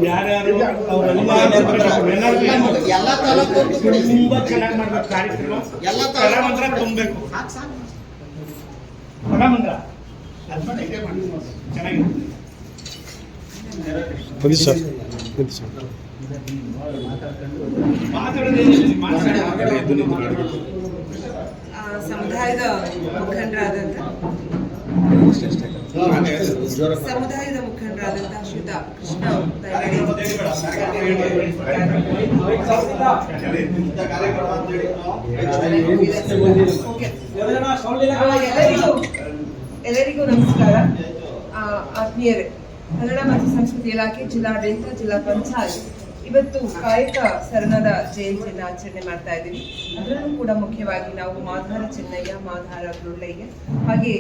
ಯಾರ್ಯಾರು ತುಂಬಾ ಚೆನ್ನಾಗಿ ಮಾಡ್ಬೇಕು ಕಾರ್ಯಕ್ರಮ. ಮಂತ್ರ ತುಂಬಬೇಕು ಮಂತ್ರ ಸಮುದಾಯದ ಮುಖಂಡರಾದಂತಹ ಶ್ರೀಯುತ ಕೃಷ್ಣ ಎಲ್ಲರಿಗೂ ನಮಸ್ಕಾರ. ಆತ್ಮೀಯರೇ, ಕನ್ನಡ ಮತ್ತು ಸಂಸ್ಕೃತಿ ಇಲಾಖೆ, ಜಿಲ್ಲಾಡಳಿತ, ಜಿಲ್ಲಾ ಪಂಚಾಯತ್ ಇವತ್ತು ಕಾಯಕ ಶರಣರ ಜಯಂತಿಯನ್ನು ಆಚರಣೆ ಮಾಡ್ತಾ ಇದ್ದೀವಿ. ಅದರಲ್ಲೂ ಕೂಡ ಮುಖ್ಯವಾಗಿ ನಾವು ಮಾಧಾರ ಚೆನ್ನಯ್ಯ, ಮಾಧಾರ ಗುರುಳಯ್ಯ, ಹಾಗೆ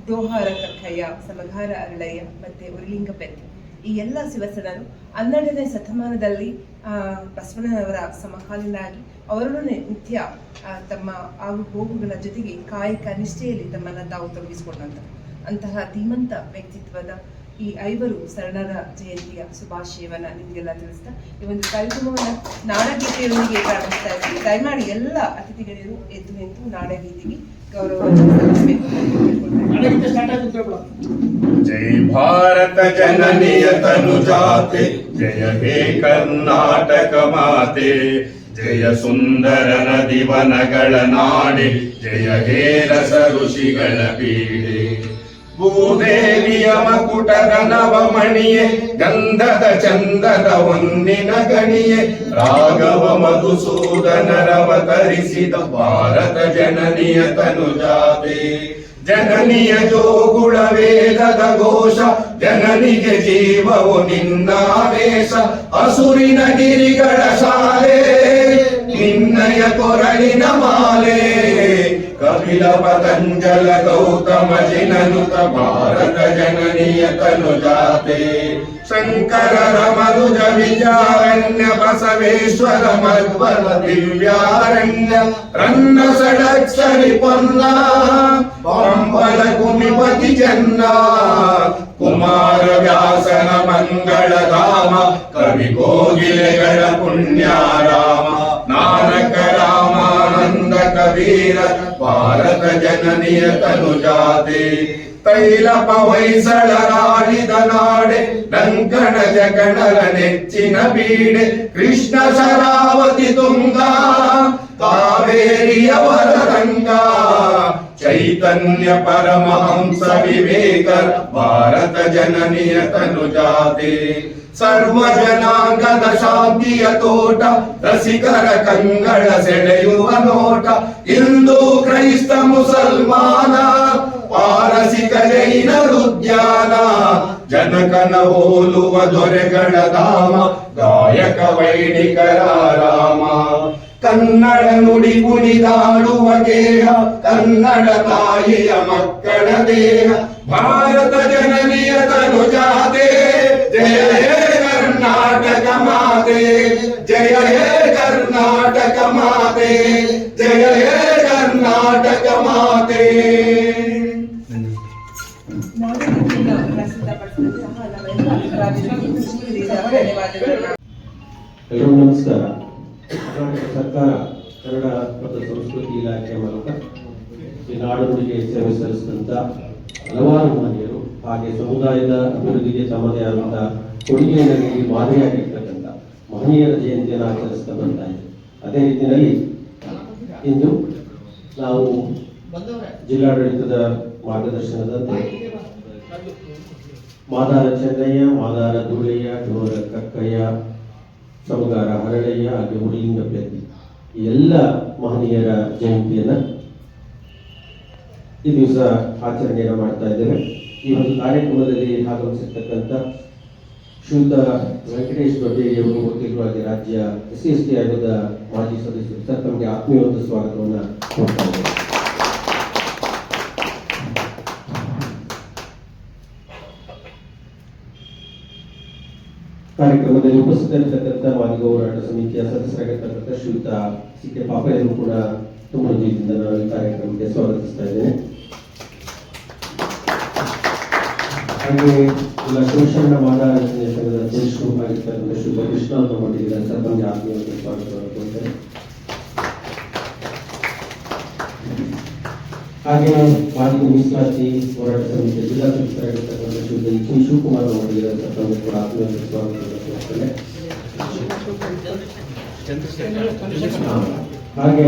ದೋಹಾರ ಕಕ್ಕಯ್ಯ, ಸಮಗಾರ ಅರಳಯ್ಯ ಮತ್ತೆ ಉರ್ಲಿಂಗಪೆತ್ತಿ ಈ ಎಲ್ಲ ಶಿವಸನರು 12ನೇ ಶತಮಾನದಲ್ಲಿ ಬಸವಣ್ಣನವರ ಸಮಕಾಲೀನಾಗಿ ಅವರನ್ನು ನಿತ್ಯ ತಮ್ಮ ಆಗು ಹೋಗುಗಳ ಜೊತೆಗೆ ಕಾಯಕ ನಿಷ್ಠೆಯಲ್ಲಿ ತಮ್ಮನ್ನು ತಾವು ತೊಡಗಿಸಿಕೊಂಡಂತಹ ಧೀಮಂತ ವ್ಯಕ್ತಿತ್ವದ ಈ 5 ಶರಣರ ಜಯಂತಿಯ ಶುಭಾಶಯವನ್ನ ನಿಮಗೆಲ್ಲ ತಿಳಿಸ್ತಾ ಈ ಒಂದು ಕಾರ್ಯಕ್ರಮವನ್ನು ನಾಡಗೀತೆಯೊಂದಿಗೆ ಪ್ರಾರಂಭಿಸ್ತಾ ಇದ್ದೀವಿ. ದಯಮಾಡಿ ಎಲ್ಲ ಅತಿಥಿಗಳಿಗೂ ಎದ್ದು ನಿಂತು ನಾಡಗೀತೆಗೆ ಗೌರವವನ್ನು ಸಲ್ಲಿಸಬೇಕು. ಜೈ ಭಾರತ ಜನನಿಯ ತನುಜಾತೆ, ಜಯ ಹೇ ಕರ್ನಾಟಕ ಮಾತೆ, ಜಯ ಸುಂದರ ನದಿವನಗಳ ನಾಡೆ, ಜಯ ಹೇ ರಸ ಋಷಿಗಳ ಪೀಡೆ. ಭೂದೇವಿಯ ಮಕುಟದ ನವಮಣಿಯೇ, ಗಂಧದ ಚಂದದ ಒಂದಿನ ಗಣಿಯೇ, ರಾಘವ ಮಧುಸೂದನರವತರಿಸಿದ ಭಾರತ ಜನನಿಯ ತನುಜಾತೆ. ಜನನಿಯ ಜೋಗುಳ ವೇದದ ಘೋಷ, ಜನನಿಗೆ ಜೀವವು ನಿನ್ನಾವೇಶ. ಅಸುರಿನ ಗಿರಿಗಳ ಶಾಲೆ, ನಿನ್ನಯ ಕೊರಳಿನ ಮಾಲೆ. ಕಪಿಲ ಪತಂಜಲ ಗೌತಮ ಜಿನನುತ ಭಾರತ ಜನನಿಯ ತನುಜಾತೆ. ಶಂಕರರ ಮನುಜ ವಿಚಾರಣ್ಯ, ಬಸವೇಶ್ವರ ಮಧ್ವರ ದಿವ್ಯಾರಣ್ಯ. ರನ್ನ ಷಡಕ್ಷರಿ ಪೊನ್ನ, ಪಂಬಲ ಕುಮಿಪತಿ ಜನ್ನ. ಕುಮಾರ ವ್ಯಾಸನ ಮಂಗಳಧಾಮ, ಕವಿ ಕೋಗಿಲೆಗಳ ಪುಣ್ಯಾರಾಮ. ನಾನಕ ರಾಮಾನಂದ ಕಬೀರ, ಭಾರತ ಜನನಿಯ ತನುಜಾತೆ. ತೈಲಪ ಹೊಯ್ಸಳರಾಡಿದ ನಾಡೆ, ಲಂಕಣ ಜಗಣರ ನೆಚ್ಚಿನ ಬೀಡೆ. ಕೃಷ್ಣ ಶರಾವತಿ ತುಂಗ, ಕಾವೇರಿಯ ವರರಂಗ. ಚೈತನ್ಯ ಪರಮಹಂಸ ವಿವೇಕ, ಭಾರತ ಜನನಿಯ ತನುಜಾತೆ. ಸರ್ವ ಜನಾಂಗದ ಶಾಂತಿಯ ತೋಟ, ರಸಿಕರ ಕಂಗಳ ಸೆಳೆಯುವ ನೋಟ. ಹಿಂದೂ ಕ್ರೈಸ್ತ ಮುಸಲ್ಮಾನ, ಪಾರಸಿಕ ಜೈನರುದ್ಯಾನ. ಜನಕನ ಹೋಲುವ ದೊರೆಗಳ ಧಾಮ, ಗಾಯಕ ವೈಣಿಕರ ರಾಮ. ಕನ್ನಡ ನುಡಿ ಕುಣಿದಾಡುವ ಗೇಹ, ಕನ್ನಡ ತಾಯಿಯ ಮಕ್ಕಳ ದೇಹ. ಭಾರತ ಜನನಿಯ ತನುಜಾತೆ, ಜಯ ಹೇ ಕರ್ನಾಟಕ ಮಾತೆ, ಜಯ ಹೇ ಕರ್ನಾಟಕ ಮಾತೆ, ಜಯ ಹೇ ಕರ್ನಾಟಕ ಮಾತೆ. ಎಲ್ಲರಿಗೂ ನಮಸ್ಕಾರ. ಕರ್ನಾಟಕ ಸರ್ಕಾರ ಕನ್ನಡ ಮತ್ತು ಸಂಸ್ಕೃತಿ ಇಲಾಖೆ ಮೂಲಕ ಈ ನಾಡುನುಡಿಗೆ ಸೇವೆ ಸಲ್ಲಿಸಿದಂತ ಹಲವಾರು ಮಹನೀಯರು, ಹಾಗೆ ಸಮುದಾಯದ ಅಭಿವೃದ್ಧಿಗೆ ತಮ್ಮದೇ ಆದಂತಹ ಕೊಡುಗೆಯನ್ನು ನೀಡಿ ಮಾದರಿಯಾಗಿರ್ತಕ್ಕಂಥ ಮಹನೀಯರ ಜಯಂತಿಯನ್ನು ಆಚರಿಸ್ತಾ ಬರ್ತಾ ಇದೆ. ಅದೇ ರೀತಿಯಲ್ಲಿ ಇಂದು ನಾವು ಜಿಲ್ಲಾಡಳಿತದ ಮಾರ್ಗದರ್ಶನದಂತೆ ಮಾದಾರ ಚೆನ್ನಯ್ಯ, ಮಾದಾರ ಧೂಳಯ್ಯ, ಡೋರ ಕಕ್ಕಯ್ಯ, ಸಮಗಾರ ಹರಳಯ್ಯ ಹಾಗೆ ಉರ್ಲಿಂಗಪೆತ್ತಿ ಈ ಎಲ್ಲ ಮಹನೀಯರ ಜಯಂತಿಯನ್ನು ಈ ದಿವಸ ಆಚರಣೆಯನ್ನು ಮಾಡ್ತಾ ಇದ್ದೇವೆ. ಈ ಒಂದು ಕಾರ್ಯಕ್ರಮದಲ್ಲಿ ಆಗಮಿಸಿರ್ತಕ್ಕಂಥ ಶ್ರೀಯುತ ವೆಂಕಟೇಶ್ ದೊಡ್ಡೇರಿಯವರು, ವಕೀಲರಾಗಿ ರಾಜ್ಯ SC/ST ಆಯೋಗದ ಮಾಜಿ ಸದಸ್ಯರು. ಸರ್, ತಮಗೆ ಆತ್ಮೀಯವಾದ ಸ್ವಾಗತವನ್ನು ಕೊಡ್ತಾ ಇದ್ದೇವೆ. ಕಾರ್ಯಕ್ರಮದಲ್ಲಿ ಉಪಸ್ಥಿತರಿರ್ತಕ್ಕಂಥ ಮಾದಿಗ ಹೋರಾಟ ಸಮಿತಿಯ ಸದಸ್ಯರಾಗಿರ್ತಕ್ಕಂಥ ಶ್ರೀಯುತ CK ಪಾಪಯ್ಯರು ಕೂಡ ತುಂಬ ಹೃದಯದಿಂದ ನಾನು ಈ ಕಾರ್ಯಕ್ರಮಕ್ಕೆ ಸ್ವಾಗತಿಸ್ತಾ ಇದ್ದೇನೆ. ಹಾಗೆ ಇಲ್ಲ ಶಿವಶರಣ ಮಾದಾರಚನೆ ಸಂಘದ ಅಧ್ಯಕ್ಷರು ಆಗಿರ್ತಕ್ಕಂಥ ಶ್ರೀ ಕೃಷ್ಣ ಅಂತ ಮಾಡಿದ್ದಾರೆ ಸರ್, ತಮಗೆ ಆತ್ಮೀಯವಾದ ಸ್ವಾಗತವನ್ನು ಕೊಡ್ತೇನೆ. ಹಾಗೆ ಮಾದಿಗ ಮೀಸಲಾತಿ ಹೋರಾಟ ಸಮಿತಿಯ ಜಿಲ್ಲಾ ಸದಸ್ಯರಾಗಿರ್ತಕ್ಕಂಥ ಶ್ರೀ ಶಿವಕುಮಾರ್ ಮಾಡಿದ್ದಾರೆ ಸರ್, ತಮಗೆ ಕೂಡ ಆತ್ಮೀಯವಾದ ಸ್ವಾಗತವನ್ನು ಕೊಡ್ತೇನೆ. ಹಾಗೆ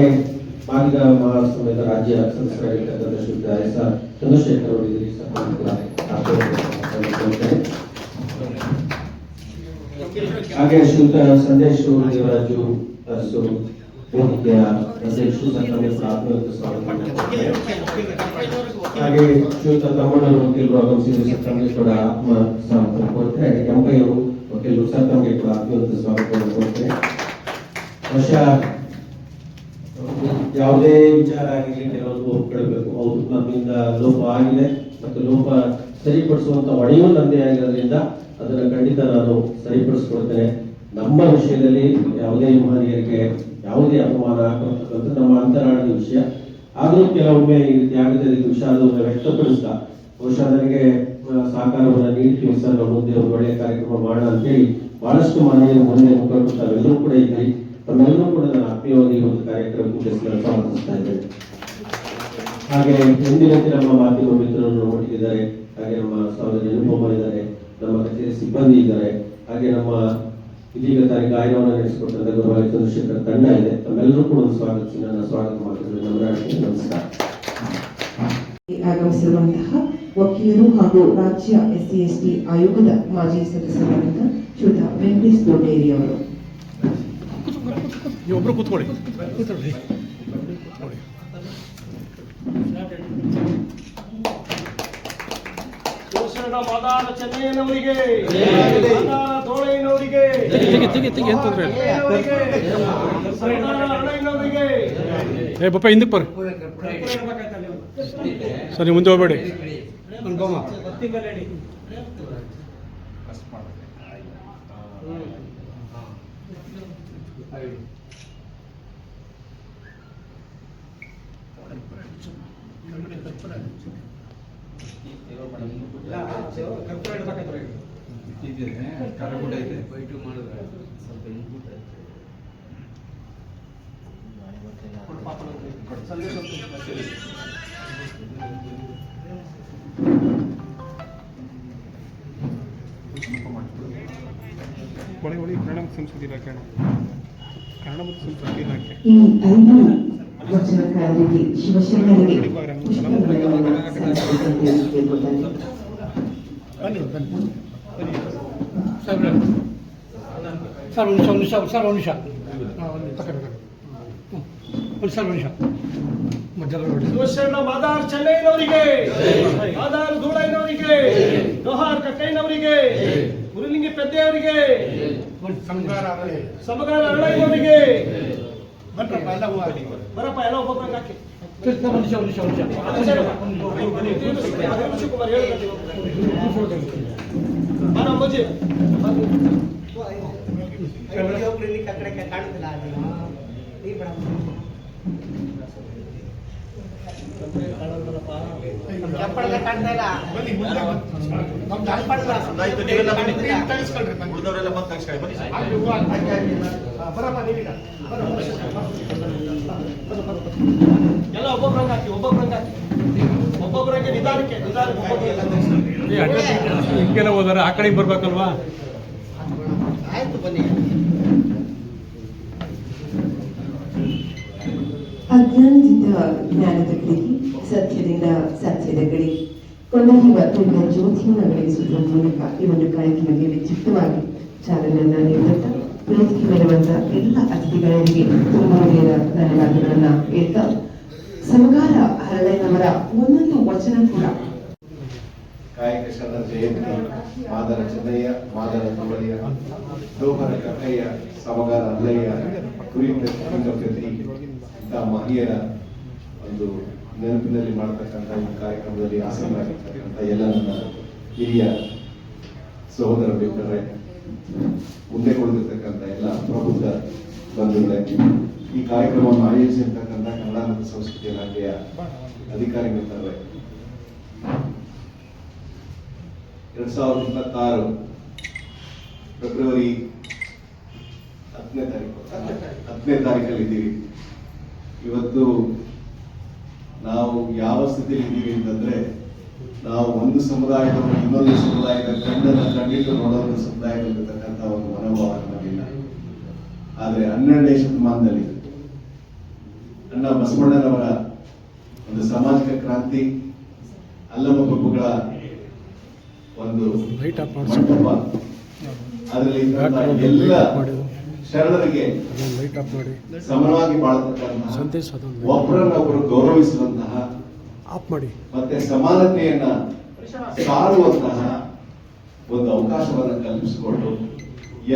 ಮಾದಿಗ ಮಹಾಸಭೆಯ ರಾಜ್ಯ ಸದಸ್ಯರಾಗಿರ್ತಕ್ಕಂಥ ಶ್ರೀ ಎಸ್ ಆರ್ ಚಂದ್ರಶೇಖರ್ ಅವರಿದ್ದೀರಿ ಸರ್, ತಮಗೆ ಕೂಡ ಹಾಗೆ ಶ್ರೀಯುತ ಸಂದೇಶ್ ದೇವರಾಜು ಅರಸು ವೇದಿಕೆಯ ಅಧ್ಯಕ್ಷರು ಸಹ ತಮಗೆ ಕೂಡ ಆತ್ಮೀಯವಾದ ಸ್ವಾಗತವನ್ನು ಕೊಡ್ತೇನೆ. ಹಾಗೆ ಶ್ರೀಯುತ ತಮ್ಮಣ್ಣವರು ವಕೀಲರು ಆಗಮಿಸಿದ್ರು ಸಹ ತಮಗೆ ಕೂಡ ಆತ್ಮ ಸ್ವಾಗತವನ್ನು ಕೊಡ್ತೇನೆ. ಹಾಗೆ ಕೆಂಪಯ್ಯವರು ವಕೀಲರು ಸಹ ತಮಗೆ ಕೂಡ ಆತ್ಮೀಯವಾದ ಸ್ವಾಗತವನ್ನು ಕೊಡ್ತೇನೆ. ಬಹುಶಃ ಯಾವುದೇ ವಿಚಾರ ಆಗಲಿ ಕೆಲವೊಂದು ಒಪ್ಕೊಳ್ಬೇಕು, ಹೌದು ನಮ್ಮಿಂದ ಲೋಪ ಆಗಿದೆ ಮತ್ತು ಲೋಪ ಸರಿಪಡಿಸುವಂತ ಹೊಣೆಯೂ ನಂದೇ ಆಗಿರೋದ್ರಿಂದ ಅದನ್ನು ಖಂಡಿತ ನಾನು ಸರಿಪಡಿಸ್ಕೊಡ್ತೇನೆ. ನಮ್ಮ ವಿಷಯದಲ್ಲಿ ಯಾವುದೇ ಮಹನೀಯರಿಗೆ ಯಾವುದೇ ಅಪಮಾನ ಆಗ್ತಕ್ಕಂಥ ನಮ್ಮ ಅಂತರಾಳದ ವಿಷಯ. ಆದರೂ ಕೆಲವೊಮ್ಮೆ ಈ ರೀತಿ ಆಗದೆ ವಿಷಾದವನ್ನು ವ್ಯಕ್ತಪಡಿಸ್ತಾ ಬಹುಶಃ ನನಗೆ ಸಹಕಾರವನ್ನು ನೀಡ್ತೀವಿ ಸರ್, ನಾವು ಮುಂದೆ ಒಂದು ಒಳ್ಳೆಯ ಕಾರ್ಯಕ್ರಮ ಮಾಡೋಣ ಅಂತೇಳಿ ಬಹಳಷ್ಟು ಮಹನೀಯರು ಮುಂದೆ ಮುಖಂಡರು ತಾವೆಲ್ಲರೂ ಕೂಡ ಇದ್ದೀರಿ. ತಮ್ಮೆಲ್ಲರೂ ಕೂಡ ನಾನು ಆತ್ಮೀಯವಾಗಿ ಒಂದು ಕಾರ್ಯಕ್ರಮಕ್ಕೆ ಸ್ವಾಗತಿಸ್ತಾ ಇದ್ದೇನೆ. ಹಾಗೆ ಎಂದಿನಂತೆ ನಮ್ಮ ಮಾಧ್ಯಮ ಮಿತ್ರರು ಒಟ್ಟಿದ್ದಾರೆ. ಹಾಗೆ ನಮ್ಮ ಸಹೋದರಿ ಅನುಪಮ ಇದ್ದಾರೆ, ನಮ್ಮ ಕಚೇರಿ ಸಿಬ್ಬಂದಿ ಇದ್ದಾರೆ. ಹಾಗೆ ನಮ್ಮ ಇದೀಗ ತಾರೀಕು ಆಯ್ಕೆಯನ್ನು ನಡೆಸಿಕೊಟ್ಟಂತ ಗೌರವ ಚಂದ್ರಶೇಖರ್ ತಂಡ ಇದೆ. ತಮ್ಮೆಲ್ಲರೂ ಕೂಡ ಒಂದು ಸ್ವಾಗತಿಸಿ ನನ್ನ ಸ್ವಾಗತ ಮಾಡ್ತಿದ್ದೇನೆ. ನಮಸ್ಕಾರ. ಆಗಮಿಸಿರುವಂತಹ ವಕೀಲರು ಹಾಗೂ ರಾಜ್ಯ SC/ST ಆಯೋಗದ ಮಾಜಿ ಸದಸ್ಯರಾದಂಥ ಶ್ರೀಯುತ ವೆಂಕಟೇಶ್ ದೊಡ್ಡೇರಿ ಅವರು. ಒಬ್ರು ಕೂತ್ಕೊಳ್ಳಿ. ಶಿವಶರಣ ಮಾದಾರ ಚೆನ್ನಯ್ಯನವರಿಗೆ, ಮಾದಾರ ಧೋಳಯ್ಯನವರಿಗೆ, ಅಣ್ಣಯ್ಯನವರಿಗೆ. ಏ ಬಪ್ಪ ಹಿಂದಕ್ಕೆ ಬರ್ರಿ ಸರ್, ನೀವು ಮುಂದೆ ಹೋಗ್ಬೇಡಿ. ಕನ್ನಡ ಮತ್ತು ಸಂಸ್ಕೃತಿ ಇಲಾಖೆ ಈ 5 ವಚನಕಾರರಿಗೆ ಶಿವಶರಣರಿಗೆ ಪುಷ್ಪಗಳನ್ನು ಸಲ್ಲಿಸಬೇಕೆಂದು ಕೇಳಿಕೊಳ್ಳುತ್ತಾರೆ. ಶಿವಶರಣ ಮಾದಾರ ಚೆನ್ನಯ್ಯನವರಿಗೆ, ಮಾದಾರ ಧೂಳಯ್ಯನವರಿಗೆ, ಜೋಹಾರ್ ಕಕ್ಕಯ್ಯನವರಿಗೆ, ಗುರುಲಿಂಗಿ ಪೆದ್ದೆಯವರಿಗೆ, ಸಮಗಾರ ಅಣ್ಣಯ್ಯನವರಿಗೆ. ಬರಪ್ಪ ಎಲ್ಲ ಒಬ್ಬೊಬ್ಬರಿಗೆ ಹಾಕಿ. ಎಲ್ಲ ಒಬ್ಬೊಬ್ಬರಂಗೆ ಹಾಕಿ, ಒಬ್ಬೊಬ್ಬರಂಗೆ ನಿಧಾನಕ್ಕೆ ಹಿಂಗೆಲ್ಲ ಹೋದಾರೆ ಆ ಕಡೆಗೆ ಬರ್ಬೇಕಲ್ವಾ? ಆಯ್ತು ಬನ್ನಿ. ಅಜ್ಞಾನದಿಂದ ಜ್ಞಾನದ ಕಡೆಗೆ, ಸತ್ಯದಿಂದ ಸತ್ಯದ ಕಡೆಗೆ ಕೊಂಡೊಯ್ಯುವ ತುಳಿದ ಜ್ಯೋತಿಯನ್ನು ಬೆಳೆಸುವುದರ ಮೂಲಕ ಈ ಒಂದು ಕಾರ್ಯಕ್ರಮಕ್ಕೆ ವಿಚಿತ್ರವಾಗಿ ಚಾಲನೆಯನ್ನ ನೀಡುತ್ತಾ ವೇದಿಕೆ ಮೇಲಿರುವಂತ ಎಲ್ಲ ಅತಿಥಿಗಳಿಗೆ ತುಂಬುವುದೇನ ಧನ್ಯವಾದಗಳನ್ನ ಹೇಳ್ತಾ, ಸಮಗಾರ ಹರಳಯ್ಯನವರ ಒಂದೊಂದು ವಚನ ಕೂಡ ಕಾಯಕ ಶರಣ ಜಯಂತಿ, ಮಾದರ ಚೆನ್ನಯ್ಯ, ಮಾದರ ಧೋಳಯ್ಯ, ದೋಹರ ಕಕ್ಕಯ್ಯ, ಸಮಗಾರ ಅಲ್ಲಯ್ಯ, ಕುರಿತ ಇಂಥ ಮಹಿಳೆಯರ ಒಂದು ನೆನಪಿನಲ್ಲಿ ಮಾಡತಕ್ಕಂಥ ಈ ಕಾರ್ಯಕ್ರಮದಲ್ಲಿ ಆಸಕ್ತರಾಗಿರ್ತಕ್ಕಂಥ ಎಲ್ಲ ನನ್ನ ಹಿರಿಯ ಸಹೋದರ ಮಿತ್ರರೇ, ಮುಂದೆ ಕೊಡದಿರ್ತಕ್ಕಂಥ ಎಲ್ಲ ಪ್ರಬುದ್ಧ ಬಂಧುಗಳೇ, ಈ ಕಾರ್ಯಕ್ರಮವನ್ನು ಆಯೋಜಿಸಿರ್ತಕ್ಕಂಥ ಕನ್ನಡ ಮತ್ತು ಸಂಸ್ಕೃತಿ ಇಲಾಖೆಯ ಅಧಿಕಾರಿ ಮಿತ್ರರೇ, 2026 ಫೆಬ್ರವರಿ 10ನೇ ತಾರೀಕಲ್ಲಿದ್ದೀವಿ. ಇವತ್ತು ನಾವು ಯಾವ ಸ್ಥಿತಿಯಲ್ಲಿ ಇದ್ದೀವಿ ಅಂತಂದ್ರೆ, ನಾವು ಒಂದು ಸಮುದಾಯದವರು ಇನ್ನೊಂದು ಸಮುದಾಯದ ಕಂಡಿಟ್ಟು ನೋಡೋದು ಸಮುದಾಯದಲ್ಲಿರ್ತಕ್ಕಂಥ ಒಂದು ಮನೋಭಾವ ನಮಗಿಲ್ಲ. ಆದರೆ 12ನೇ ಶತಮಾನದಲ್ಲಿ ಅಣ್ಣ ಬಸವಣ್ಣನವರ ಒಂದು ಸಾಮಾಜಿಕ ಕ್ರಾಂತಿ, ಅಲ್ಲಮ ಪ್ರಭುಗಳ ಒಂದು ಮಂಟಪ, ಅದರಲ್ಲಿ ಎಲ್ಲ ಶರಣರಿಗೆ ಸಮವಾಗಿ ಬಾಳತಕ್ಕಂತಹ, ಒಬ್ಬರನ್ನೊಬ್ಬರು ಗೌರವಿಸುವಂತಹ ಮತ್ತೆ ಸಮಾನತೆಯನ್ನ ಸಾರುವಂತಹ ಒಂದು ಅವಕಾಶವನ್ನು ಕಲ್ಪಿಸಿಕೊಂಡು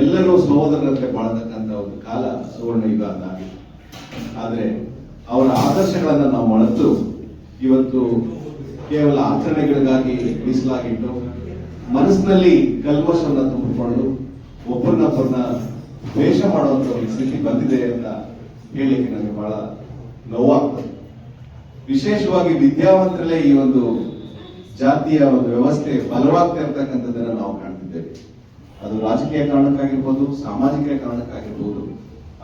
ಎಲ್ಲರೂ ಸಹೋದರರಂತೆ ಬಾಳತಕ್ಕಂಥ ಒಂದು ಕಾಲ ಸುವರ್ಣ ಯುಗ ಅಂತಾಗಿದೆ. ಆದ್ರೆ ಅವರ ಆದರ್ಶಗಳನ್ನ ನಾವು ಮರೆತು ಇವತ್ತು ಕೇವಲ ಆಚರಣೆಗಳಿಗಾಗಿ ಮೀಸಲಾಗಿಟ್ಟು ಮನಸ್ಸಿನಲ್ಲಿ ಕಲ್ಮಶವನ್ನು ತುಂಬಿಕೊಂಡು ಒಬ್ಬರನ್ನೊಬ್ಬರನ್ನ ದ್ವೇಷ ಮಾಡುವಂತ ಒಂದು ಸ್ಥಿತಿ ಬಂದಿದೆ ಅಂತ ಹೇಳಿಕ್ಕೆ ನನಗೆ ಬಹಳ ನೋವಾಗ್ತದೆ. ವಿಶೇಷವಾಗಿ ವಿದ್ಯಾವಂತರಲ್ಲೇ ಈ ಒಂದು ಜಾತಿಯ ಒಂದು ವ್ಯವಸ್ಥೆ ಬಲವಾಗ್ತಾ ಇರ್ತಕ್ಕಂಥದ್ದನ್ನ ನಾವು ಕಾಣ್ತಿದ್ದೇವೆ. ಅದು ರಾಜಕೀಯ ಕಾರಣಕ್ಕಾಗಿರ್ಬೋದು, ಸಾಮಾಜಿಕ ಕಾರಣಕ್ಕಾಗಿರ್ಬೋದು.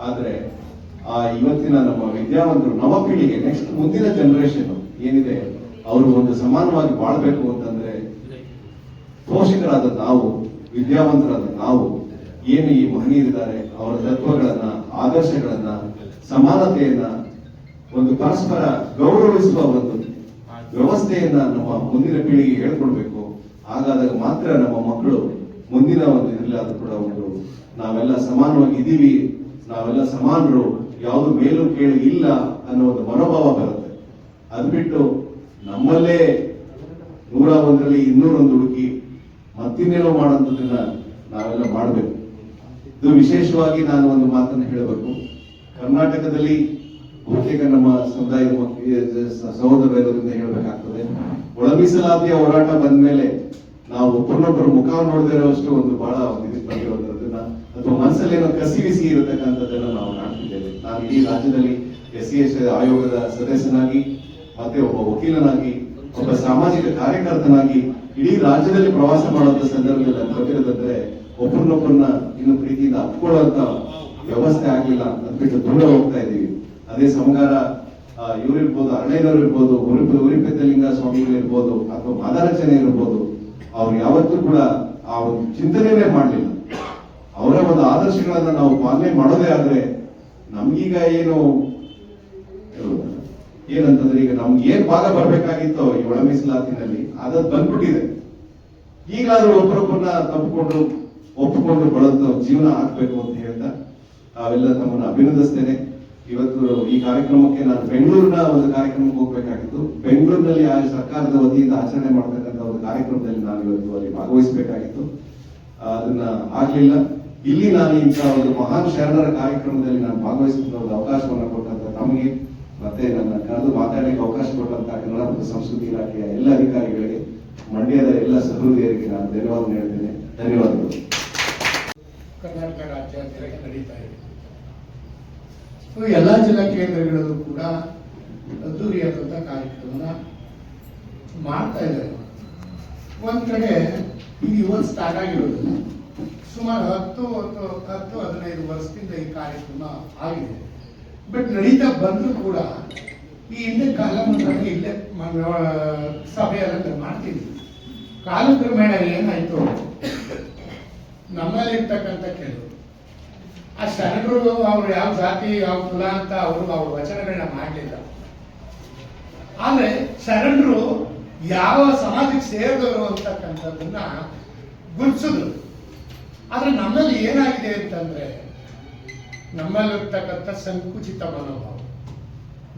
ಆದ್ರೆ ಇವತ್ತಿನ ನಮ್ಮ ವಿದ್ಯಾವಂತರು, ನವ ಪೀಳಿಗೆ, ನೆಕ್ಸ್ಟ್ ಮುಂದಿನ ಜನರೇಷನ್ ಏನಿದೆ, ಅವರು ಒಂದು ಸಮಾನವಾಗಿ ಬಾಳ್ಬೇಕು ಅಂತಂದ್ರೆ ಪೋಷಕರಾದ ನಾವು, ವಿದ್ಯಾವಂತರಾದ ನಾವು ಏನು ಈ ಮಹನೀಯರಿದ್ದಾರೆ ಅವರ ತತ್ವಗಳನ್ನ, ಆದರ್ಶಗಳನ್ನ, ಸಮಾನತೆಯನ್ನ, ಒಂದು ಪರಸ್ಪರ ಗೌರವಿಸುವ ಒಂದು ವ್ಯವಸ್ಥೆಯನ್ನ ನಮ್ಮ ಮುಂದಿನ ಪೀಳಿಗೆಗೆ ಹೇಳ್ಕೊಡ್ಬೇಕು. ಹಾಗಾದಾಗ ಮಾತ್ರ ನಮ್ಮ ಮಕ್ಕಳು ಮುಂದಿನ ಒಂದು ಇದರಲ್ಲಿ ಅದು ಕೂಡ ಒಂದು ನಾವೆಲ್ಲ ಸಮಾನವಾಗಿ ಇದ್ದೀವಿ, ನಾವೆಲ್ಲ ಸಮಾನರು, ಯಾವುದು ಮೇಲು ಕೇಳಿ ಇಲ್ಲ ಅನ್ನೋ ಒಂದು ಮನೋಭಾವ ಬರುತ್ತೆ. ಅದು ಬಿಟ್ಟು ನಮ್ಮಲ್ಲೇ 101ರಲ್ಲಿ 201 ಹುಡುಕಿ ಮತ್ತಿನ್ನೇನೋ ಮಾಡುವಂಥದ್ದನ್ನ ನಾವೆಲ್ಲ ಮಾಡಬೇಕು. ಇದು ವಿಶೇಷವಾಗಿ ನಾನು ಒಂದು ಮಾತನ್ನು ಹೇಳಬೇಕು. ಕರ್ನಾಟಕದಲ್ಲಿ ಬಹುತೇಕ ನಮ್ಮ ಸಮುದಾಯದ ಸಹೋದರರಿಂದ ಹೇಳಬೇಕಾಗ್ತದೆ, ಒಳ ಮೀಸಲಾತಿಯ ಹೋರಾಟ ಬಂದ ಮೇಲೆ ನಾವು ಒಬ್ಬರನ್ನೊಬ್ಬರು ಮುಖ ನೋಡದೇ ಇರೋಷ್ಟು ಒಂದು ಬಹಳ ಇದಕ್ಕೆ ಬಂದಿರುವಂತದ್ದನ್ನ ಅಥವಾ ಮನಸ್ಸಲ್ಲಿ ಏನೋ ಕಸಿವಿಸಿ ಇರತಕ್ಕಂಥದ್ದನ್ನ ನಾವು ಕಾಣ್ತಿದ್ದೇವೆ. ನಾನು ಇಡೀ ರಾಜ್ಯದಲ್ಲಿ SC/ST ಆಯೋಗದ ಸದಸ್ಯನಾಗಿ, ಮತ್ತೆ ಒಬ್ಬ ವಕೀಲನಾಗಿ, ಒಬ್ಬ ಸಾಮಾಜಿಕ ಕಾರ್ಯಕರ್ತನಾಗಿ ಇಡೀ ರಾಜ್ಯದಲ್ಲಿ ಪ್ರವಾಸ ಮಾಡುವಂತ ಸಂದರ್ಭದಲ್ಲಿ ನಾನು ಗೊತ್ತಿರೋದಂದ್ರೆ, ಒಬ್ಬರನ್ನೊಬ್ಬರನ್ನ ಇನ್ನು ಪ್ರೀತಿಯಿಂದ ಅಪ್ಕೊಳ್ಳುವಂತ ವ್ಯವಸ್ಥೆ ಆಗ್ಲಿಲ್ಲ, ಅದ್ಬಿಟ್ಟು ದೂರ ಹೋಗ್ತಾ ಇದ್ದೀವಿ. ಅದೇ ಸಮಗಾರ ಇವರಿರ್ಬೋದು, ಅರಣ್ಯನವರು ಇರ್ಬೋದು, ಉರಿಪೆದ್ದಲಿಂಗ ಸ್ವಾಮಿಗಳು ಇರ್ಬೋದು, ಅಥವಾ ಮಾದಾರಚನೆ ಇರ್ಬೋದು, ಅವ್ರು ಯಾವತ್ತೂ ಕೂಡ ಆ ಒಂದು ಚಿಂತನೆಯೇ ಮಾಡಲಿಲ್ಲ. ಅವರ ಒಂದು ಆದರ್ಶಗಳನ್ನ ನಾವು ಪಾಲನೆ ಮಾಡೋದೇ ಆದ್ರೆ ನಮ್ಗೀಗ ಏನಂತಂದ್ರೆ, ಈಗ ನಮ್ಗೆ ಏನ್ ಭಾಗ ಬರ್ಬೇಕಾಗಿತ್ತೋ ಈ ಒಳ ಮೀಸಲಾತಿನಲ್ಲಿ ಅದನ್ನ ಬಂದ್ಬಿಟ್ಟಿದೆ. ಈಗಾದ್ರೂ ಒಬ್ಬರೊಬ್ಬರನ್ನ ಒಪ್ಪಿಕೊಂಡು ಬಳದು ಜೀವನ ಆಗ್ಬೇಕು ಅಂತ ಹೇಳ್ತಾ ಅವೆಲ್ಲ ತಮ್ಮನ್ನು ಅಭಿನಂದಿಸ್ತೇನೆ. ಇವತ್ತು ಈ ಕಾರ್ಯಕ್ರಮಕ್ಕೆ ನಾನು ಬೆಂಗಳೂರಿನ ಒಂದು ಕಾರ್ಯಕ್ರಮಕ್ಕೆ ಹೋಗ್ಬೇಕಾಗಿತ್ತು. ಬೆಂಗಳೂರಿನಲ್ಲಿ ಆ ಸರ್ಕಾರದ ವತಿಯಿಂದ ಆಚರಣೆ ಮಾಡ್ತಕ್ಕಂಥ ಒಂದು ಕಾರ್ಯಕ್ರಮದಲ್ಲಿ ನಾನು ಇವತ್ತು ಅಲ್ಲಿ ಭಾಗವಹಿಸಬೇಕಾಗಿತ್ತು, ಅದನ್ನ ಆಗ್ಲಿಲ್ಲ. ಇಲ್ಲಿ ನಾನು ಇಂತಹ ಒಂದು ಮಹಾನ್ ಶರಣರ ಕಾರ್ಯಕ್ರಮದಲ್ಲಿ ನಾನು ಭಾಗವಹಿಸಿದ ಒಂದು ಅವಕಾಶವನ್ನು ಕೊಟ್ಟಂತ ತಮಗೆ, ಮತ್ತೆ ನನ್ನ ಕರೆದು ಮಾತಾಡಲಿಕ್ಕೆ ಅವಕಾಶ ಕೊಟ್ಟಂತ ಕನ್ನಡ ಮತ್ತು ಸಂಸ್ಕೃತಿ ಇಲಾಖೆಯ ಎಲ್ಲ ಅಧಿಕಾರಿಗಳಿಗೆ, ಮಂಡ್ಯದ ಎಲ್ಲ ಸಹೃದಯರಿಗೆ ನಾನು ಧನ್ಯವಾದ ಹೇಳ್ತೇನೆ. ಧನ್ಯವಾದಗಳು. ಕರ್ನಾಟಕ ರಾಜ್ಯಾದ್ಯಂತ ನಡೀತಾ ಇದೆ. ಎಲ್ಲ ಜಿಲ್ಲಾ ಕೇಂದ್ರಗಳಲ್ಲೂ ಕೂಡ ಅದ್ದೂರಿಯಾದಂಥ ಕಾರ್ಯಕ್ರಮನ ಮಾಡ್ತಾ ಇದ್ದಾರೆ. ಒಂದ್ ಕಡೆ ಇದು ಇವತ್ತು ಸ್ಟಾರ್ಟ್ ಆಗಿರೋದಿಲ್ಲ, ಸುಮಾರು 10-15 ವರ್ಷದಿಂದ ಈ ಕಾರ್ಯಕ್ರಮ ಆಗಿದೆ. ಬಟ್ ನಡೀತಾ ಬಂದರೂ ಕೂಡ ಈ ಹಿಂದೆ ಕಾಲಕ್ರಮೇಣ ಇಲ್ಲೇ ಸಭೆಯೆಲ್ಲ ಮಾಡ್ತಿದ್ವಿ. ಕಾಲಕ್ರಮೇಣ ಏನಾಯ್ತು, ನಮ್ಮಲ್ಲಿರ್ತಕ್ಕಂಥ ಕೆಲವರು ಆ ಶರಣರು ಅವ್ರು ಯಾವ ಜಾತಿ ಯಾವ ಕುಲ ಅಂತ ಅವ್ರ ವಚನಗಳನ್ನ ಮಾಡಲಿಲ್ಲ. ಆದ್ರೆ ಶರಣರು ಯಾವ ಸಮಾಜಕ್ಕೆ ಸೇರಿದವರು ಅಂತಕ್ಕಂಥದ್ದನ್ನ ಗುರುತಿಸಿದ್ರು. ಆದ್ರೆ ನಮ್ಮಲ್ಲಿ ಏನಾಗಿದೆ ಅಂತಂದ್ರೆ, ನಮ್ಮಲ್ಲಿರ್ತಕ್ಕಂಥ ಸಂಕುಚಿತ ಮನೋಭಾವ,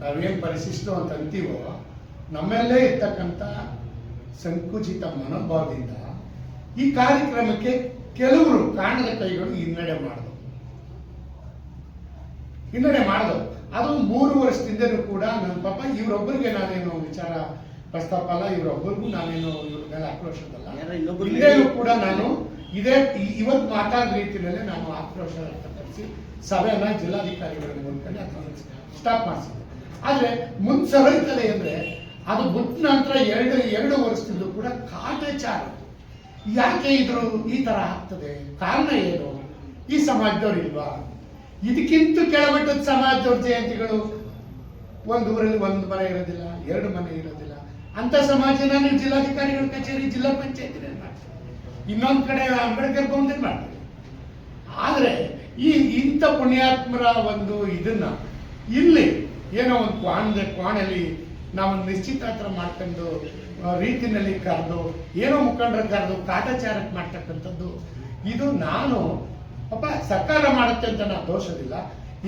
ನಾವೇನ್ ಪರಿಶಿಷ್ಟ ಅಂತ ಅಂತೀವೋ, ನಮ್ಮಲ್ಲೇ ಇರ್ತಕ್ಕಂಥ ಸಂಕುಚಿತ ಮನೋಭಾವದಿಂದ ಈ ಕಾರ್ಯಕ್ರಮಕ್ಕೆ ಕೆಲವರು ಕಾಣದ ಕೈಗಳು ಹಿನ್ನಡೆ ಮಾಡಿದವು. ಅದು 3 ವರ್ಷದಿಂದಲೂ ಕೂಡ ನನ್ನ ಪಾಪ ಇವರೊಬ್ಬರಿಗೆ ನಾನೇನು ವಿಚಾರ ಪ್ರಸ್ತಾಪ ಅಲ್ಲ, ಇವರೊಬ್ಬರಿಗೂ ನಾನೇನು ಇವ್ರ ಮೇಲೆ ಆಕ್ರೋಶದಲ್ಲ, ಹಿಂದೆಯೂ ಕೂಡ ನಾನು ಇವತ್ತು ಮಾತಾಡಿದ ರೀತಿಯಲ್ಲೇ ನಾನು ಆಕ್ರೋಶ ವ್ಯಕ್ತಪಡಿಸಿ ಸಭೆಯನ್ನ ಜಿಲ್ಲಾಧಿಕಾರಿಗಳ ಮೂಲಕ ಸ್ಟಾಪ್ ಮಾಡಿಸಿದೆ. ಆದ್ರೆ ಮುಂದೆ ಸರಿತದೆ ಅಂದ್ರೆ ಅದು ಬಿಟ್ಟ ನಂತರ ಎರಡು ವರ್ಷದಲ್ಲೂ ಕೂಡ ಕಾಟಾಚಾರ ಯಾಕೆ ಇದ್ರು ಈ ತರ ಆಗ್ತದೆ? ಕಾರಣ ಏನು? ಈ ಸಮಾಜದವ್ರು ಇಲ್ವಾ? ಇದಕ್ಕಿಂತ ಕೆಳಮಟ್ಟದ ಸಮಾಜದವ್ರ ಜಯಂತಿಗಳು ಒಂದು ಊರಲ್ಲಿ ಒಂದು ಮನೆ ಇರೋದಿಲ್ಲ, 2 ಮನೆ ಇರೋದಿಲ್ಲ. ಅಂತ ಸಮಾಜನ ನೀವು ಜಿಲ್ಲಾಧಿಕಾರಿಗಳ ಕಚೇರಿ, ಜಿಲ್ಲಾ ಪಂಚಾಯತಿ ಮಾಡ್ತೀವಿ, ಇನ್ನೊಂದು ಕಡೆ ಅಂಬೇಡ್ಕರ್ ಭವನದಲ್ಲಿ ಮಾಡ್ತೀವಿ. ಆದ್ರೆ ಇಂಥ ಪುಣ್ಯಾತ್ಮರ ಒಂದು ಇದನ್ನ ಇಲ್ಲಿ ಏನೋ ಒಂದು ಕ್ವಾಣಲ್ಲಿ ನಾವೊಂದು ನಿಶ್ಚಿತಾರ್ಥ ಮಾಡ್ಕೊಂಡು ರೀತಿನಲ್ಲಿ ಕರೆದು ಏನೋ ಮುಖಂಡರ ಕರೆದು ಕಾಟಾಚಾರಕ್ಕೆ ಮಾಡ್ತಕ್ಕಂಥದ್ದು, ಇದು ನಾನು ಪಾಪ ಸರ್ಕಾರ ಮಾಡುತ್ತೆ ಅಂತ ನಾನು ದೋಷದಿಲ್ಲ.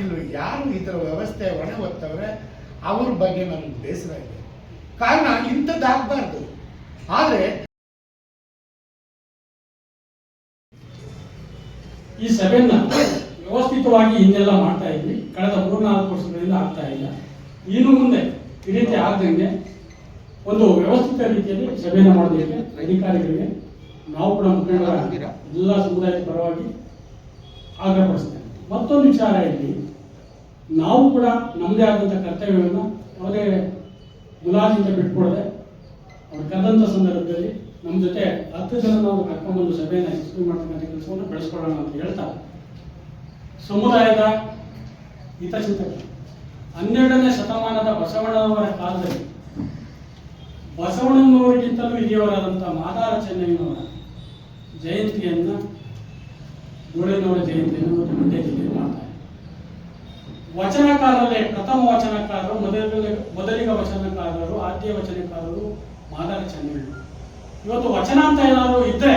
ಇಲ್ಲಿ ಯಾರು ಇದರ ವ್ಯವಸ್ಥೆ ಹೊಣೆ ಹೊತ್ತವ್ರೆ ಅವ್ರ ಬಗ್ಗೆ ನನಗೆ ಬೇಸರ ಇದೆ. ಕಾರಣ ಇಂಥದ್ದಾಗಬಾರ್ದು. ಆದ್ರೆ ಈ ಸಭೆಯನ್ನ ವ್ಯವಸ್ಥಿತವಾಗಿ ಹಿಂದೆಲ್ಲ ಮಾಡ್ತಾ ಇದ್ವಿ. ಕಳೆದ 3-4 ವರ್ಷಗಳಿಂದ ಆಗ್ತಾ ಇಲ್ಲ. ಇನ್ನು ಮುಂದೆ ಈ ರೀತಿ ಆಗದಂಗೆ ಒಂದು ವ್ಯವಸ್ಥಿತ ರೀತಿಯಲ್ಲಿ ಸಭೆಯನ್ನು ಮಾಡೋದಕ್ಕೆ ಅಧಿಕಾರಿಗಳಿಗೆ ನಾವು ಕೂಡ ಮುಖಂಡರ ಎಲ್ಲ ಸಮುದಾಯದ ಪರವಾಗಿ ಆಗ್ರಹಪಡಿಸ್ತೇವೆ. ಮತ್ತೊಂದು ವಿಚಾರ ಇಲ್ಲಿ, ನಾವು ಕೂಡ ನಮ್ಮದೇ ಆದಂಥ ಕರ್ತವ್ಯವನ್ನು ಯಾವುದೇ ಮುಲಾಜಿಂದ ಬಿಟ್ಕೊಡದೆ ಅವ್ರು ಕರೆದಂಥ ಸಂದರ್ಭದಲ್ಲಿ ನಮ್ಮ ಜೊತೆ 10 ಜನ ನಾವು ಕರ್ಕೊಂಡ್ಬಂದು ಸಭೆಯನ್ನು ಯಶಸ್ವಿ ಮಾಡ್ತಕ್ಕಂಥ ಕೆಲಸವನ್ನು ಬೆಳೆಸ್ಕೊಳ್ಳೋಣ ಅಂತ ಹೇಳ್ತಾ, ಸಮುದಾಯದ ಹಿತಚಿಂತಕ 12ನೇ ಶತಮಾನದ ಬಸವಣ್ಣನವರ ಕಾಲದಲ್ಲಿ ಬಸವಣ್ಣನವರಿಗಿಂತಲೂ ಹಿರಿಯವರಾದಂಥ ಮಾದಾರ ಚೆನ್ನಯ್ಯನವರ ಜಯಂತಿಯನ್ನು, ಗೋಡೆನವರ ಜಯಂತಿಯನ್ನು ಮಂಡ್ಯ ಜಿಲ್ಲೆಯಲ್ಲಿ ಮಾಡ್ತಾರೆ. ವಚನಕಾರರಲ್ಲೇ ಪ್ರಥಮ ವಚನಕಾರರು, ಮೊದಲಿಗ ವಚನಕಾರರು, ಆದ್ಯ ವಚನಕಾರರು ಮಾದಾರ ಚೆನ್ನಯ್ಯ. ಇವತ್ತು ವಚನ ಅಂತ ಏನಾದ್ರು ಇದ್ರೆ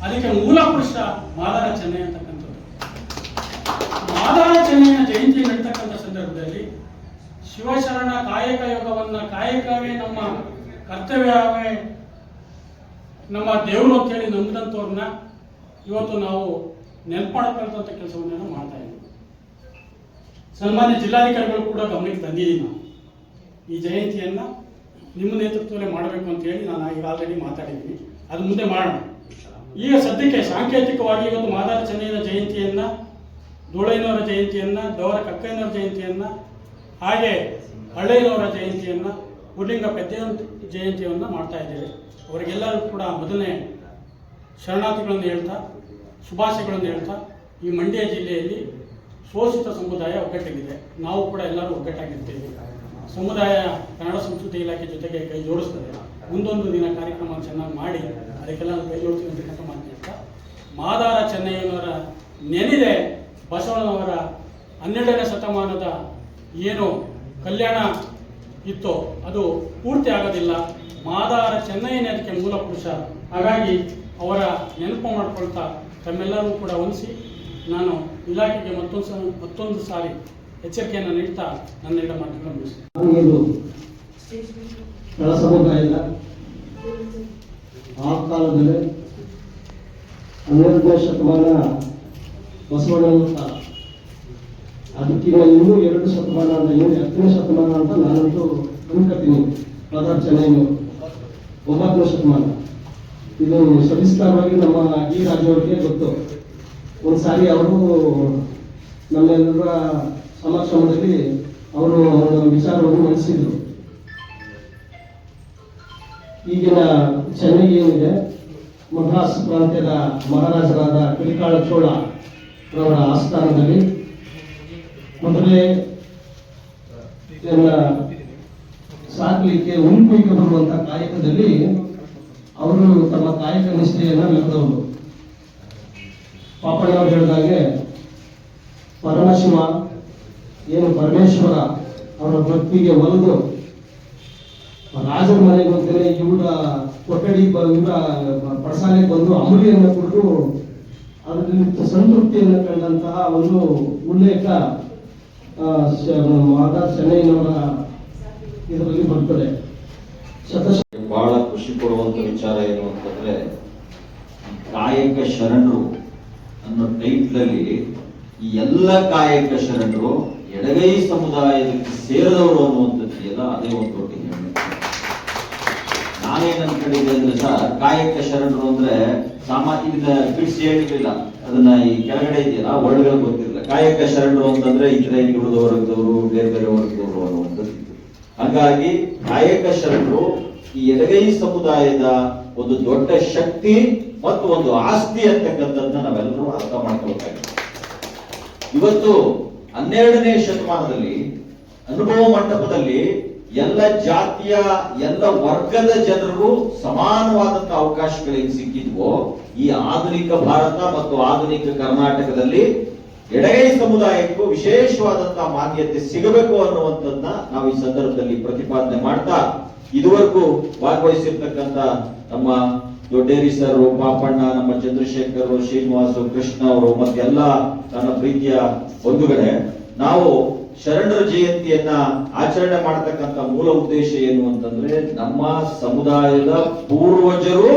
ಅದಕ್ಕೆ ಮೂಲ ಪುರುಷ ಮಾದಾರ ಚೆನ್ನಯ್ಯ ಅಂತಕ್ಕಂಥದ್ದು. ಮಾದಾರ ಚೆನ್ನಯ್ಯನ ಜಯಂತಿ ನಡೀತಕ್ಕಂಥ ಸಂದರ್ಭದಲ್ಲಿ ಶಿವಶರಣ ಕಾಯಕ ಯೋಗವನ್ನ, ಕಾಯಕವೇ ನಮ್ಮ ಕರ್ತವ್ಯವೇ ನಮ್ಮ ದೇವರು ಅಂತ ಹೇಳಿ ನಂಬಿದಂಥವ್ರನ್ನ ಇವತ್ತು ನಾವು ನೆನಪಾಡ್ಕೊಳ್ತಂಥ ಕೆಲಸವನ್ನೇನೋ ಮಾಡ್ತಾ ಇದ್ದೀವಿ. ಸನ್ಮಾನ್ಯ ಜಿಲ್ಲಾಧಿಕಾರಿಗಳು ಕೂಡ ಗಮನಕ್ಕೆ ತಂದಿದ್ದೀನಿ. ನಾವು ಈ ಜಯಂತಿಯನ್ನ ನಿಮ್ಮ ನೇತೃತ್ವದಲ್ಲೇ ಮಾಡಬೇಕು ಅಂತ ಹೇಳಿ ನಾನು ಈಗ ಆಲ್ರೆಡಿ ಮಾತಾಡಿದ್ದೀನಿ. ಅದು ಮುಂದೆ ಮಾಡೋಣ. ಈಗ ಸದ್ಯಕ್ಕೆ ಸಾಂಕೇತಿಕವಾಗಿ ಇವತ್ತು ಮಾದಾರ ಚೆನ್ನಯ್ಯನ ಜಯಂತಿಯನ್ನ, ಧೂಳಯ್ಯನವರ ಜಯಂತಿಯನ್ನ, ದವರ ಕಕ್ಕಯ್ಯನವರ ಜಯಂತಿಯನ್ನ, ಹಾಗೆ ಹಳ್ಳೆಯ್ಯನವರ ಜಯಂತಿಯನ್ನ, ಹುಡ್ಲಿಂಗ ಪೆದ್ದಯ್ಯನ ಜಯಂತಿಯನ್ನು ಮಾಡ್ತಾ ಇದ್ದೇವೆ. ಅವರಿಗೆಲ್ಲರೂ ಕೂಡ ಮೊದಲನೇ ಶರಣಾರ್ಥಿಗಳನ್ನು ಹೇಳ್ತಾ, ಶುಭಾಶಯಗಳನ್ನು ಹೇಳ್ತಾ, ಈ ಮಂಡ್ಯ ಜಿಲ್ಲೆಯಲ್ಲಿ ಶೋಷಿತ ಸಮುದಾಯ ಒಗ್ಗಟ್ಟಾಗಿದೆ. ನಾವು ಕೂಡ ಎಲ್ಲರೂ ಒಗ್ಗಟ್ಟಾಗಿರ್ತೇವೆ. ಸಮುದಾಯ ಕನ್ನಡ ಸಂಸ್ಕೃತಿ ಇಲಾಖೆ ಜೊತೆಗೆ ಕೈ ಜೋಡಿಸ್ತದೆ. ಮುಂದೊಂದು ದಿನ ಕಾರ್ಯಕ್ರಮ ಚೆನ್ನಾಗಿ ಮಾಡಿ ಅದಕ್ಕೆಲ್ಲ ಕೈ ಜೋಡಿಸ್ತೀವಿ ಅಂತ ಮಾತನಾಡ್ತಾ, ಮಾದಾರ ಚೆನ್ನಯ್ಯನವರ ನೆನೆದೆ ಬಸವಣ್ಣನವರ 12ನೇ ಶತಮಾನದ ಏನು ಕಲ್ಯಾಣ ಇತ್ತೋ ಅದು ಪೂರ್ತಿ ಆಗೋದಿಲ್ಲ. ಮಾದಾರ ಚೆನ್ನಯ್ಯನೇ ಅದಕ್ಕೆ ಮೂಲ ಪುರುಷ. ಹಾಗಾಗಿ ಅವರ ನೆನಪು ಮಾಡ್ಕೊಳ್ತಾ ತಮ್ಮೆಲ್ಲರೂ ಕೂಡ ಹೊಂದಿಸಿ ನಾನು ಇಲಾಖೆಗೆ ಮತ್ತೊಂದು ಸಾರಿ ಎಚ್ಚರಿಕೆಯನ್ನು ನೀಡ್ತಾ ನನ್ನ 2 ಮಾತುಗಳನ್ನು ಮುಗಿಸ್ತೇನೆ. ಕೆಳ ಸಮುದಾಯದ ಆ ಕಾಲದಲ್ಲಿ 12ನೇ ಶತಮಾನ ಬಸವಣ್ಣನ ಕಾಲ, ಅದಕ್ಕಿಂತ ಇನ್ನೂ 2 ಶತಮಾನ ಅಂತ, ಇನ್ನು 10ನೇ ಶತಮಾನ ಅಂತ ನಾನಂತೂ ಅನ್ಕೋತೀನಿ. ಮಾದಾರ ಚೆನ್ನಯ್ಯನವರು 9ನೇ ಶತಮಾನ. ಇದು ಸವಿಸ್ತಾರವಾಗಿ ನಮ್ಮ ಈ ರಾಜ್ಯವರಿಗೆ ಗೊತ್ತು. ಒಂದ್ಸಾರಿ ಅವರು ನಮ್ಮೆಲ್ಲರ ಸಮಕ್ಷಮದಲ್ಲಿ ಅವರು ಅವರ ವಿಚಾರವನ್ನು ಮಂಡಿಸಿದ್ರು. ಈಗಿನ ಚೆನ್ನೈ ಏನಿದೆ, ಮದ್ರಾಸ್ ಪ್ರಾಂತ್ಯದ ಮಹಾರಾಜರಾದ ಕಿರಿಕಾಳ ಚೋಳ ಅವರ ಆಸ್ಥಾನದಲ್ಲಿ ಮೊದಲೇ ಸಾಕಲಿಕ್ಕೆ ಉಳ್ಕೊಯ್ಕೆ ಬರುವಂತ ಕಾಯಕದಲ್ಲಿ ಅವರು ತಮ್ಮ ಕಾಯಕ ನಿಷ್ಠೆಯನ್ನ ಮೆರೆದವರು. ಪಾಪಣ್ಣವ್ರು ಹೇಳಿದಾಗೆ ಪರಮಶಿವ ಏನು ಪರಮೇಶ್ವರ ಅವರ ಭಕ್ತಿಗೆ ಒಲಿದು ರಾಜರ ಮನೆಗೆ ಹೋಗ್ತಾರೆ, ಇವರ ಕೊಠಡಿ ಇವರ ಪಡಸಾಲೆಗೆ ಬಂದು ಅಂಬಲಿಯನ್ನು ಕುಡಿದು ಅದರಿಂದ ಸಂತೃಪ್ತಿಯನ್ನು ಕಂಡಂತಹ ಒಂದು ಉಲ್ಲೇಖ ಮಾದಾರ ಚೆನ್ನಯ್ಯನವರ ಇದರಲ್ಲಿ ಬರ್ತದೆ. ಬಹಳ ಖುಷಿ ಕೊಡುವಂತ ವಿಚಾರ ಏನು ಅಂತಂದ್ರೆ, ಕಾಯಕ ಶರಣರು ಅನ್ನೋ ಟೈಟ್ಲಲ್ಲಿ ಈ ಎಲ್ಲ ಕಾಯಕ ಶರಣರು ಎಡಗೈ ಸಮುದಾಯಕ್ಕೆ ಸೇರಿದವರು ಅನ್ನುವಂಥದ್ದು ಅದೇ ಒಂದು ದೊಡ್ಡ ಹೆಮ್ಮೆ. ನಾನೇನ್ ಅನ್ಕೊಂಡಿದ್ದೆ ಅಂದ್ರೆ ಸರ್, ಕಾಯಕ ಶರಣರು ಅಂದ್ರೆ ಸಾಮಾಜಿಕ ಬಿಡಿಸಿ ಹೇಳಿರ್ಲಿಲ್ಲ, ಅದನ್ನ ಈ ಕೆಳಗಡೆ ಇದೆಯಲ್ಲ ವರ್ಡ್ಗಳು ಗೊತ್ತಿರಲಿಲ್ಲ. ಕಾಯಕ ಶರಣರು ಅಂತಂದ್ರೆ ಇತರೆ ಹಿಂದುಳಿದ ವರ್ಗದವರು, ಬೇರೆ ಬೇರೆ ವರ್ಗದವರು ಅನ್ನುವಂಥದ್ದು. ಹಾಗಾಗಿ ಕಾಯಕ ಶರಣರು ಈ ಎಡಗೈ ಸಮುದಾಯದ ಒಂದು ದೊಡ್ಡ ಶಕ್ತಿ ಮತ್ತು ಒಂದು ಆಸ್ತಿ ಅಂತಕ್ಕಂಥದ್ದನ್ನ ನಾವೆಲ್ಲರೂ ಅರ್ಥ ಮಾಡ್ಕೊಳ್ಬೇಕಾಗಿದೆ. ಇವತ್ತು 12ನೇ ಶತಮಾನದಲ್ಲಿ ಅನುಭವ ಮಂಟಪದಲ್ಲಿ ಎಲ್ಲ ಜಾತಿಯ ಎಲ್ಲ ವರ್ಗದ ಜನರಿಗೂ ಸಮಾನವಾದಂತಹ ಅವಕಾಶಗಳಿಗೆ ಸಿಕ್ಕಿದ್ವೋ, ಈ ಆಧುನಿಕ ಭಾರತ ಮತ್ತು ಆಧುನಿಕ ಕರ್ನಾಟಕದಲ್ಲಿ ಎಡಗೈ ಸಮುದಾಯಕ್ಕೂ ವಿಶೇಷವಾದಂತಹ ಮಾನ್ಯತೆ ಸಿಗಬೇಕು ಅನ್ನುವಂಥದ್ದನ್ನ ನಾವು ಈ ಸಂದರ್ಭದಲ್ಲಿ ಪ್ರತಿಪಾದನೆ ಮಾಡ್ತಾ, ಇದುವರೆಗೂ ಭಾಗವಹಿಸಿರ್ತಕ್ಕಂಥ ನಮ್ಮ ದೊಡ್ಡೇರಿ ಸರ್, ಪಾಪಣ್ಣ, ನಮ್ಮ ಚಂದ್ರಶೇಖರ್, ಶ್ರೀನಿವಾಸ್, ಕೃಷ್ಣ ಅವರು ಮತ್ತೆಲ್ಲ ನನ್ನ ಪ್ರೀತಿಯ ಬಂಧುಗಳೇ, ನಾವು ಶರಣರ ಜಯಂತಿಯನ್ನ ಆಚರಣೆ ಮಾಡತಕ್ಕಂತ ಮೂಲ ಉದ್ದೇಶ ಏನು ಅಂತಂದ್ರೆ, ನಮ್ಮ ಸಮುದಾಯದ ಪೂರ್ವಜರು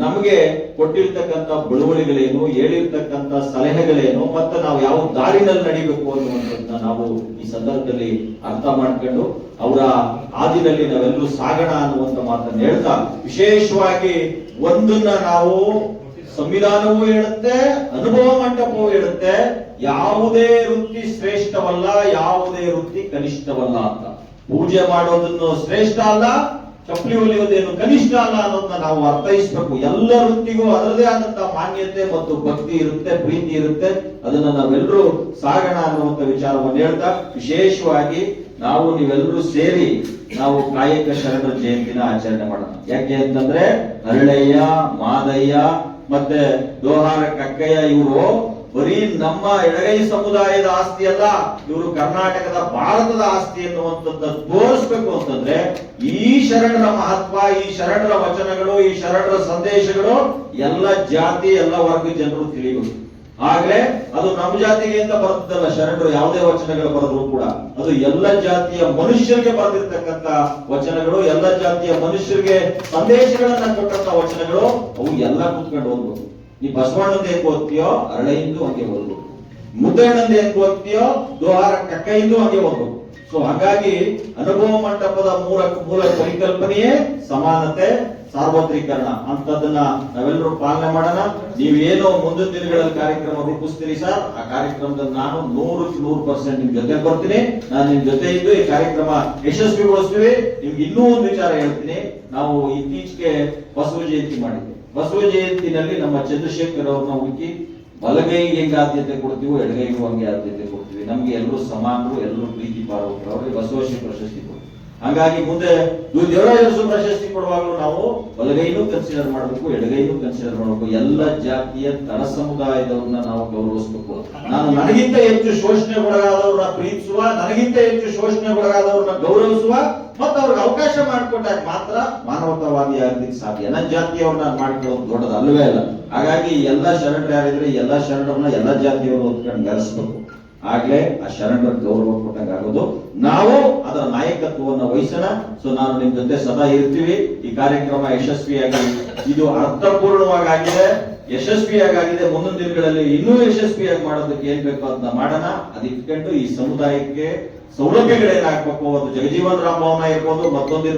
ನಮಗೆ ಕೊಟ್ಟಿರ್ತಕ್ಕಂಥ ಬಳುವಳಿಗಳೇನು, ಹೇಳಿರ್ತಕ್ಕಂಥ ಸಲಹೆಗಳೇನು, ಮತ್ತೆ ನಾವು ಯಾವ ದಾರಿನಲ್ಲಿ ನಡಿಬೇಕು ಅನ್ನುವಂಥದ್ದನ್ನ ನಾವು ಈ ಸಂದರ್ಭದಲ್ಲಿ ಅರ್ಥ ಮಾಡ್ಕೊಂಡು ಅವರ ಹಾದಿನಲ್ಲಿ ನಾವೆಲ್ಲರೂ ಸಾಗೋಣ ಅನ್ನುವಂಥ ಮಾತನ್ನು ಹೇಳ್ತಾ, ವಿಶೇಷವಾಗಿ ಒಂದನ್ನ ನಾವು ಸಂವಿಧಾನವೂ ಹೇಳುತ್ತೆ, ಅನುಭವ ಮಂಟಪವೂ ಹೇಳುತ್ತೆ, ಯಾವುದೇ ವೃತ್ತಿ ಶ್ರೇಷ್ಠವಲ್ಲ, ಯಾವುದೇ ವೃತ್ತಿ ಕನಿಷ್ಠವಲ್ಲ ಅಂತ. ಪೂಜೆ ಮಾಡೋದನ್ನು ಶ್ರೇಷ್ಠ ಅಲ್ಲ, ಚಪ್ಪಲಿ ಹೊಲಿಯೋದೇನು ಕನಿಷ್ಠ ಅಲ್ಲ ಅನ್ನೋದನ್ನ ನಾವು ಅರ್ಥೈಸಬೇಕು. ಎಲ್ಲ ವೃತ್ತಿಗೂ ಅದರದೇ ಆದಂತಹ ಮಾನ್ಯತೆ ಮತ್ತು ಭಕ್ತಿ ಇರುತ್ತೆ, ಪ್ರೀತಿ ಇರುತ್ತೆ. ಅದನ್ನ ನಾವೆಲ್ಲರೂ ಸಾಗೋಣ ಅನ್ನುವಂಥ ವಿಚಾರವನ್ನು ಹೇಳ್ತಾ, ವಿಶೇಷವಾಗಿ ನಾವು ನೀವೆಲ್ಲರೂ ಸೇರಿ ನಾವು ಕಾಯಕ ಶರಣರ ಜಯಂತಿನ ಆಚರಣೆ ಮಾಡೋಣ. ಯಾಕೆ ಅಂತಂದ್ರೆ ಹರಳಯ್ಯ, ಮಾದಯ್ಯ ಮತ್ತೆ ದೋಹಾರ ಕಕ್ಕಯ್ಯ ಇವರು ಬರೀ ನಮ್ಮ ಎಡಗೈ ಸಮುದಾಯದ ಆಸ್ತಿ ಅಲ್ಲ, ಇವರು ಕರ್ನಾಟಕದ ಭಾರತದ ಆಸ್ತಿ ಎನ್ನುವಂಥದ್ದು ತೋರಿಸ್ಬೇಕು ಅಂತಂದ್ರೆ ಈ ಶರಣರ ಮಹತ್ವ, ಈ ಶರಣರ ವಚನಗಳು, ಈ ಶರಣರ ಸಂದೇಶಗಳು ಎಲ್ಲ ಜಾತಿ ಎಲ್ಲ ವರ್ಗ ಜನರು ತಿಳಿಯಬೇಕು. ಆಗ್ಲೇ ಅದು ನಮ್ಮ ಜಾತಿಗೆ ಅಂತ ಬರ್ತದಲ್ಲ, ಶರಣರು ಯಾವುದೇ ವಚನಗಳು ಬರೆದ್ರು ಕೂಡ ಅದು ಎಲ್ಲ ಜಾತಿಯ ಮನುಷ್ಯರಿಗೆ ಬರೆದಿರ್ತಕ್ಕಂಥ ವಚನಗಳು, ಎಲ್ಲ ಜಾತಿಯ ಮನುಷ್ಯರಿಗೆ ಸಂದೇಶಗಳನ್ನ ಕೊಟ್ಟಂತ ವಚನಗಳು, ಅವು ಎಲ್ಲ ಕುತ್ಕೊಂಡು ಹೋಗ್ಬೇಕು. ನೀ ಬಸವಣ್ಣಂದ ಹೆಂಗ್ ಓದ್ತೀಯೋ ಅರಳೆಯಿಂದ ಹಂಗೆ ಓದ್ಬೇಕು, ಮುದ್ದಣ್ಣಂದ ಹೆಂಗ್ ಓದ್ತೀಯೋ ದೋಹಾರ ಕಕ್ಕೈಯಿಂದ ಹಂಗೆ ಓದ್ಬೇಕು. ಸೊ ಹಾಗಾಗಿ ಅನುಭವ ಮಂಟಪದ ಮೂಲ ಪರಿಕಲ್ಪನೆಯೇ ಸಮಾನತೆ, ಸಾರ್ವತ್ರೀಕರಣ ಅಂತದನ್ನ ನಾವೆಲ್ಲರೂ ಪಾಲನೆ ಮಾಡೋಣ. ನೀವೇನೋ ಮುಂದಿನ ದಿನಗಳಲ್ಲಿ ಕಾರ್ಯಕ್ರಮ ರೂಪಿಸ್ತೀರಿ ಸರ್, ಆ ಕಾರ್ಯಕ್ರಮದಲ್ಲಿ ನಾನು 100% ನಿಮ್ ಜೊತೆ ಬರ್ತೀನಿ. ನಾನು ನಿಮ್ ಜೊತೆ ಇದ್ದು ಈ ಕಾರ್ಯಕ್ರಮ ಯಶಸ್ವಿಗೊಳಿಸ್ತೀವಿ. ನಿಮ್ಗೆ ಇನ್ನೂ ಒಂದು ವಿಚಾರ ಹೇಳ್ತೀನಿ. ನಾವು ಇತ್ತೀಚೆಗೆ ಬಸವ ಜಯಂತಿ ಮಾಡಿದ್ವಿ. ಬಸವ ಜಯಂತಿನಲ್ಲಿ ನಮ್ಮ ಚಂದ್ರಶೇಖರ್ ಅವ್ರನ್ನ ಹುಡುಕಿ ಬಲಗೈಗೆ ಹೆಂಗೆ ಆದ್ಯತೆ ಕೊಡ್ತೀವೋ ಎಡಗೈಗೂ ಹಂಗೆ ಆದ್ಯತೆ ಕೊಡ್ತೀವಿ. ನಮ್ಗೆ ಎಲ್ಲರೂ ಸಮಾನರು, ಎಲ್ಲರೂ ಪ್ರೀತಿ ಪಾರವರು, ಅವ್ರಿಗೆ ಬಸವಶ್ರೀ ಪ್ರಶಸ್ತಿ ಕೊಡ್ತೀವಿ. ಹಾಗಾಗಿ ಮುಂದೆ ದೇವರಾಜ ಪ್ರಶಸ್ತಿ ಕೊಡುವಾಗಲೂ ನಾವು ಬಲಗೈನೂ ಕನ್ಸಿಡರ್ ಮಾಡಬೇಕು, ಎಡಗೈನೂ ಕನ್ಸಿಡರ್ ಮಾಡಬೇಕು. ಎಲ್ಲ ಜಾತಿಯ ತಳ ಸಮುದಾಯದವ್ರನ್ನ ನಾವು ಗೌರವಿಸಬೇಕು. ನಾನು ನನಗಿಂತ ಹೆಚ್ಚು ಶೋಷಣೆಗೊಳಗಾದವ್ರನ್ನ ಪ್ರೀತಿಸುವ, ನನಗಿಂತ ಹೆಚ್ಚು ಶೋಷಣೆಗೊಳಗಾದವ್ರನ್ನ ಗೌರವಿಸುವ ಮತ್ತು ಅವ್ರಿಗೆ ಅವಕಾಶ ಮಾಡಿಕೊಟ್ಟಾಗ ಮಾತ್ರ ಮಾನವತಾವಾದಿ ಆಗಲಿಕ್ಕೆ ಸಾಧ್ಯ. ನನ್ನ ಜಾತಿಯವ್ರನ್ನ ಮಾಡ್ಕೊಳ್ಳೋದು ದೊಡ್ಡದು ಅಲ್ಲವೇ ಅಲ್ಲ. ಹಾಗಾಗಿ ಎಲ್ಲ ಶರಣರು ಯಾರಿದ್ರೆ ಎಲ್ಲ ಶರಣರನ್ನ ಎಲ್ಲ ಜಾತಿಯವರು ಹೊತ್ಕೊಂಡು ಬೆಳೆಸ್ಬೇಕು. ಆಗ್ಲೇ ಆ ಶರಣರ ಗೌರವ ಕೊಟ್ಟಂಗ ಆಗೋದು. ನಾವು ಅದರ ನಾಯಕತ್ವವನ್ನು ವಹಿಸೋಣ. ಸೊ ನಾನು ನಿಮ್ ಜೊತೆ ಸದಾ ಇರ್ತೀವಿ. ಈ ಕಾರ್ಯಕ್ರಮ ಯಶಸ್ವಿಯಾಗಿ, ಇದು ಅರ್ಥಪೂರ್ಣವಾಗಿ ಆಗಿದೆ, ಯಶಸ್ವಿಯಾಗಿದೆ. ಮುಂದಿನ ದಿನಗಳಲ್ಲಿ ಇನ್ನೂ ಯಶಸ್ವಿಯಾಗಿ ಮಾಡೋದಕ್ಕೆ ಏನ್ ಬೇಕೋ ಅದನ್ನ ಮಾಡೋಣ. ಅದಿಟ್ಕೊಂಡು ಈ ಸಮುದಾಯಕ್ಕೆ ಸೌಲಭ್ಯಗಳೇನಾಗಬೇಕು, ಅದು ಜಗಜೀವನ್ ರಾಮ್ ಭವನ ಇರ್ಬೋದು, ಮತ್ತೊಂದು